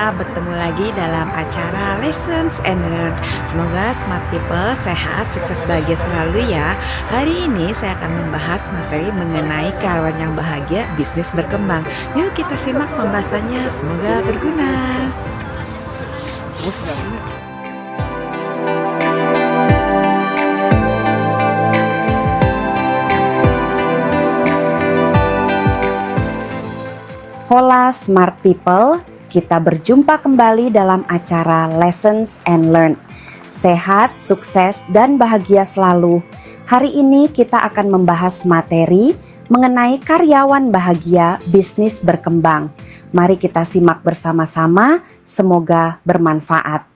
kita bertemu lagi dalam acara Lessons and Learn. Semoga smart people sehat, sukses, bahagia selalu ya. Hari ini saya akan membahas materi mengenai karyawan yang bahagia, bisnis berkembang. Yuk kita simak pembahasannya, semoga berguna. Hola Smart People, kita berjumpa kembali dalam acara Lessons and Learn. Sehat, sukses, dan bahagia selalu. Hari ini kita akan membahas materi mengenai karyawan bahagia, bisnis berkembang. Mari kita simak bersama-sama, semoga bermanfaat.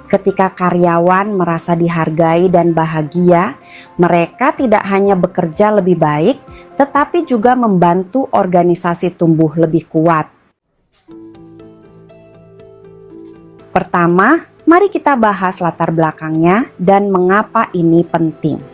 Ketika karyawan merasa dihargai dan bahagia, mereka tidak hanya bekerja lebih baik, tetapi juga membantu organisasi tumbuh lebih kuat. Pertama, mari kita bahas latar belakangnya dan mengapa ini penting.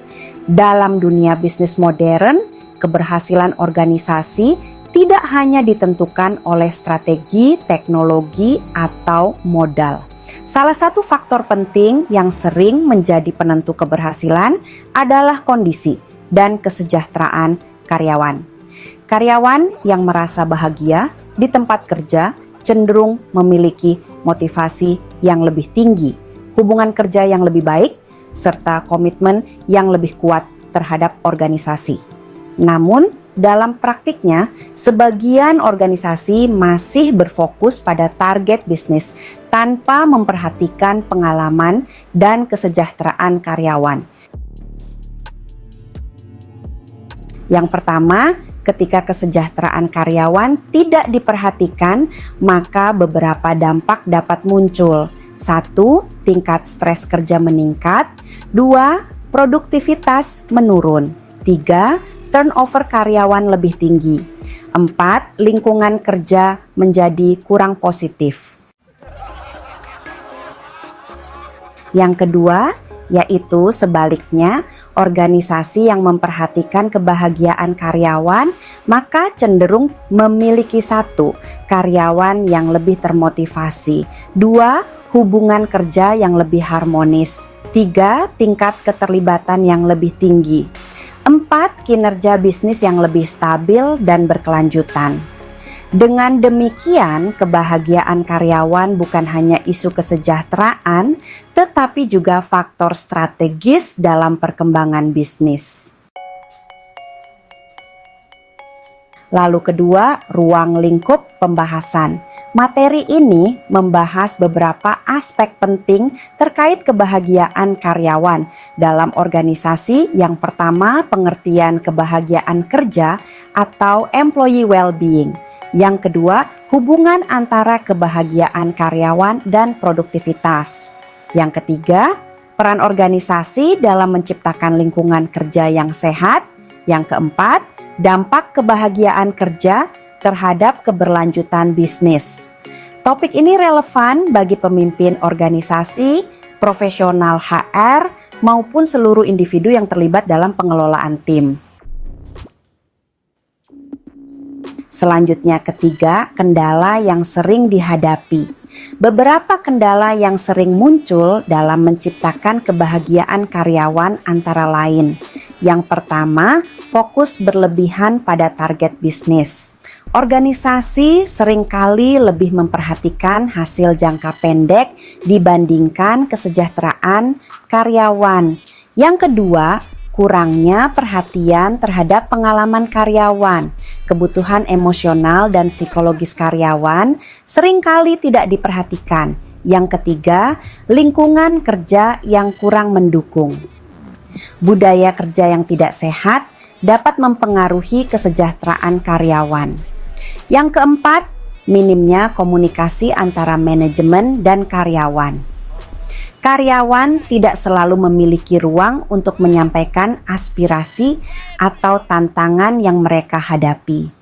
Dalam dunia bisnis modern, keberhasilan organisasi tidak hanya ditentukan oleh strategi, teknologi, atau modal. Salah satu faktor penting yang sering menjadi penentu keberhasilan adalah kondisi dan kesejahteraan karyawan. Karyawan yang merasa bahagia di tempat kerja cenderung memiliki motivasi yang lebih tinggi, hubungan kerja yang lebih baik, serta komitmen yang lebih kuat terhadap organisasi. Namun, dalam praktiknya, sebagian organisasi masih berfokus pada target bisnis tanpa memperhatikan pengalaman dan kesejahteraan karyawan. Yang pertama, ketika kesejahteraan karyawan tidak diperhatikan, maka beberapa dampak dapat muncul. 1. Tingkat stres kerja meningkat. 2. Produktivitas menurun. 3. Turnover karyawan lebih tinggi. 4. Lingkungan kerja menjadi kurang positif. Yang kedua, yaitu sebaliknya, organisasi yang memperhatikan kebahagiaan karyawan, maka cenderung memiliki 1. Karyawan yang lebih termotivasi. 2. Hubungan kerja yang lebih harmonis. 3. Tingkat keterlibatan yang lebih tinggi. 4. Kinerja bisnis yang lebih stabil dan berkelanjutan. Dengan demikian, kebahagiaan karyawan bukan hanya isu kesejahteraan, tetapi juga faktor strategis dalam perkembangan bisnis. Lalu kedua, ruang lingkup pembahasan. Materi ini membahas beberapa aspek penting terkait kebahagiaan karyawan dalam organisasi. Yang pertama, pengertian kebahagiaan kerja atau employee well-being. Yang kedua, hubungan antara kebahagiaan karyawan dan produktivitas. Yang ketiga, peran organisasi dalam menciptakan lingkungan kerja yang sehat. Yang keempat, dampak kebahagiaan kerja terhadap keberlanjutan bisnis. Topik ini relevan bagi pemimpin organisasi, profesional HR, maupun seluruh individu yang terlibat dalam pengelolaan tim. Selanjutnya ketiga, kendala yang sering dihadapi. Beberapa kendala yang sering muncul dalam menciptakan kebahagiaan karyawan antara lain. Yang pertama, fokus berlebihan pada target bisnis. Organisasi seringkali lebih memperhatikan hasil jangka pendek dibandingkan kesejahteraan karyawan. Yang kedua, kurangnya perhatian terhadap pengalaman karyawan. Kebutuhan emosional dan psikologis karyawan seringkali tidak diperhatikan. Yang ketiga, lingkungan kerja yang kurang mendukung. Budaya kerja yang tidak sehat dapat mempengaruhi kesejahteraan karyawan. Yang keempat, minimnya komunikasi antara manajemen dan karyawan. Karyawan tidak selalu memiliki ruang untuk menyampaikan aspirasi atau tantangan yang mereka hadapi.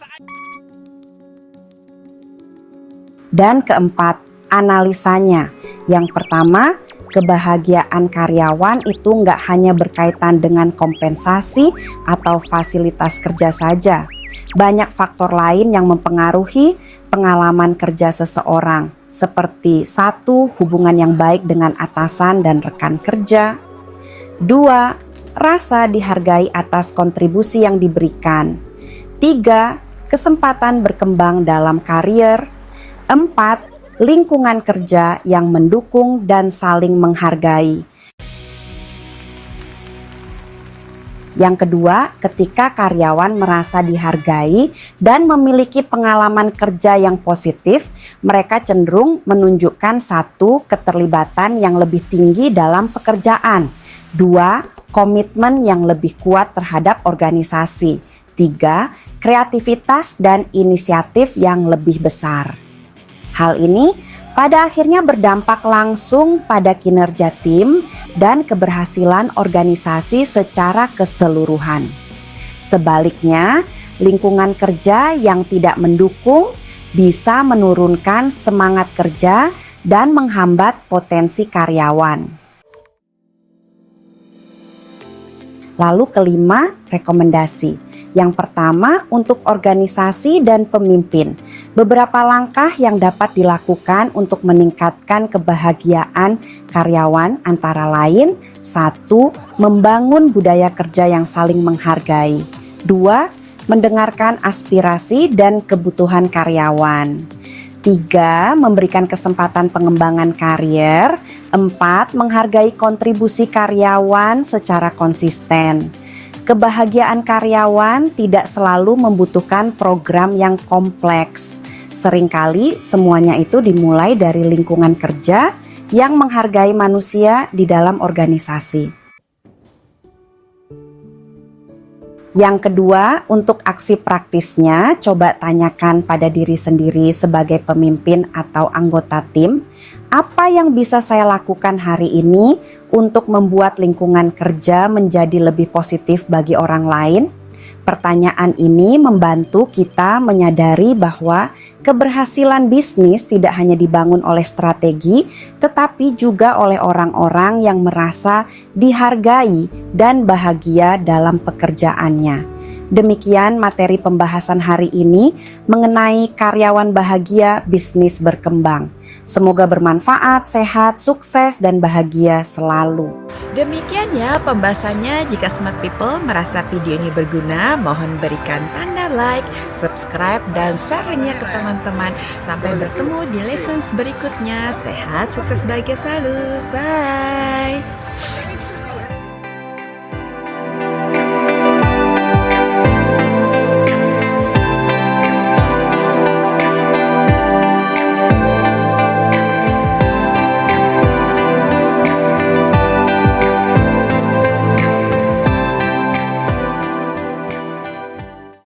Dan keempat, analisanya. Yang pertama, kebahagiaan karyawan itu nggak hanya berkaitan dengan kompensasi atau fasilitas kerja saja. banyak faktor lain yang mempengaruhi pengalaman kerja seseorang, seperti 1. Hubungan yang baik dengan atasan dan rekan kerja. 2. Rasa dihargai atas kontribusi yang diberikan. 3. Kesempatan berkembang dalam karier. 4. Lingkungan kerja yang mendukung dan saling menghargai. Yang kedua, ketika karyawan merasa dihargai dan memiliki pengalaman kerja yang positif, mereka cenderung menunjukkan 1. Keterlibatan yang lebih tinggi dalam pekerjaan. 2. Komitmen yang lebih kuat terhadap organisasi. 3. Kreativitas dan inisiatif yang lebih besar. Hal ini pada akhirnya berdampak langsung pada kinerja tim dan keberhasilan organisasi secara keseluruhan. Sebaliknya, lingkungan kerja yang tidak mendukung bisa menurunkan semangat kerja dan menghambat potensi karyawan. Lalu kelima, rekomendasi. Yang pertama, untuk organisasi dan pemimpin. Beberapa langkah yang dapat dilakukan untuk meningkatkan kebahagiaan karyawan antara lain: 1. Membangun budaya kerja yang saling menghargai. 2. Mendengarkan aspirasi dan kebutuhan karyawan. 3. Memberikan kesempatan pengembangan karier. 4. Menghargai kontribusi karyawan secara konsisten. Kebahagiaan karyawan tidak selalu membutuhkan program yang kompleks. Seringkali semuanya itu dimulai dari lingkungan kerja yang menghargai manusia di dalam organisasi. Yang kedua, untuk aksi praktisnya, coba tanyakan pada diri sendiri sebagai pemimpin atau anggota tim, apa yang bisa saya lakukan hari ini untuk membuat lingkungan kerja menjadi lebih positif bagi orang lain? Pertanyaan ini membantu kita menyadari bahwa keberhasilan bisnis tidak hanya dibangun oleh strategi, tetapi juga oleh orang-orang yang merasa dihargai dan bahagia dalam pekerjaannya. Demikian materi pembahasan hari ini mengenai karyawan bahagia, bisnis berkembang. Semoga bermanfaat, sehat, sukses, dan bahagia selalu. Demikian ya pembahasannya. Jika Smart People merasa video ini berguna, mohon berikan tanda like, subscribe, dan share-nya ke teman-teman. Sampai bertemu di lessons berikutnya. Sehat, sukses, bahagia selalu. Bye.